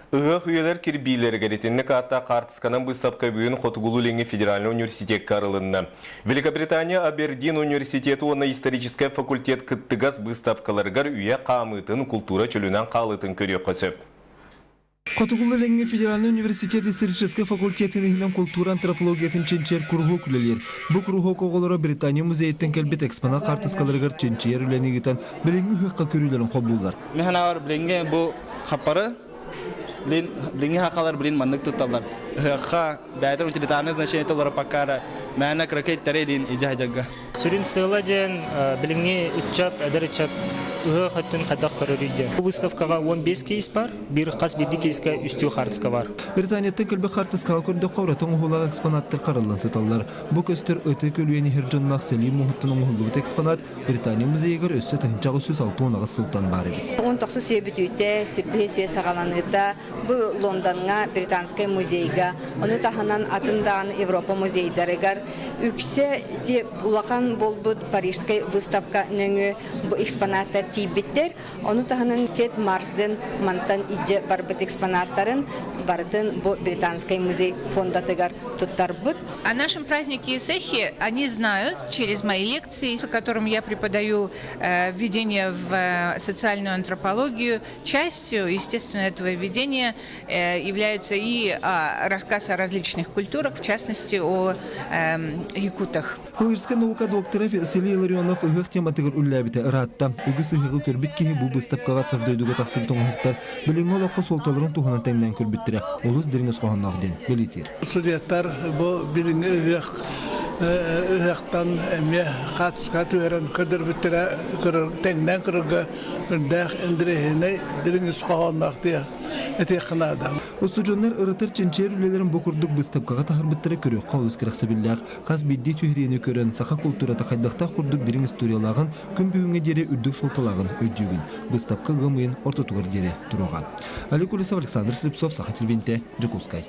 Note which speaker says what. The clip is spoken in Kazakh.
Speaker 1: Ығы үйелер кирбилері гаретінні катта қартысқанан бұстапқа бүйін Хотугулу Ленге федеральный университет карылынны. Великобритания Абердин университеті оны исторический факультет кыттыгас бұстапқаларғар үйе қамытын культура чөлінен қалытын көрек қосып.
Speaker 2: Хотугулу Ленге федеральный университет исторический факультетінің культура антропологиятын ченчер курху күлелер. Бұл курху коғылары Британия музейттен кәлбет экспонат қартысқаларғар ченчер үленегітен білінгі хыққа көрілерін қол болдар.
Speaker 3: Механавар білінге бұл қапары Блинги хакалар блин мандык тутталар. Ха бәйтер утилитарный значение толары пакара. Мәна крокет тарелин иҗаҗага.
Speaker 4: Сүрин сыладен блинги учат, адырчат хаттын хадак көрүдө. Выставкага 15 кейс бар, бир кас бидди кейскә үстү хартыска бар.
Speaker 2: Британияда көлбе хартыска көрдө кавратын угула экспонаттар каралган саталар. Бу көстөр өтө көлүени хирҗон Максели мухтын угулу экспонат Британия музейгер өстө тынчагы сөз алтуунага сылтан бар иде.
Speaker 5: 19 сөйбүтүтө сүрбе сагаланыда бу Лондонга британский музейга, оны таханан атындан Европа музейдерегер үксе деп улахан болбут Парижской выставка нөңө бу экспонаттар тибиттер, оны таханан кет Марсден мантан иже барбыт экспонаттарын бардын бу британский музей фондатыгар туттарбыт.
Speaker 6: О нашем празднике Исехи они знают через мои лекции, с которым я преподаю введение в социальную антропологию. Частью, естественно, этого введения является и рассказ о различных культурах, в частности, о якутах.
Speaker 2: Уирская наука доктора Василий Ларионов игых тематыгар үлләбите ратта. Үгіс игығы көрбіт кейі бұл бұстапқаға таздойдуға тақсым тоңғықтар. Біліңгі олаққа солталарын туғынан тәңнен көрбіттірі. Олыз деріңіз қоғаннақ ден. Белетер.
Speaker 7: Судеттар бұл біліңгі үйіқтан әме қатысқа түйерін көдір біттірі тәңнен көрігі үрдәқ әндірейіне деріңіз қоғанақ ден.
Speaker 2: Устужоннар ырытыр ченчер үлелерін бұқырдық бұстапқаға тахар біттірі көрек қаулыз кірақсы білдіғ. Қаз бидді түйірені көрін сақа культурата қайдақта құрдық дерің историялағын, күн бүйінге дере үрдік солталағын өйдігін. Бұстапқа ғымыйын ортатуғыр дере тұруған. Аликулисов Александр Слепцов, Саха Телевинте, Джекускай.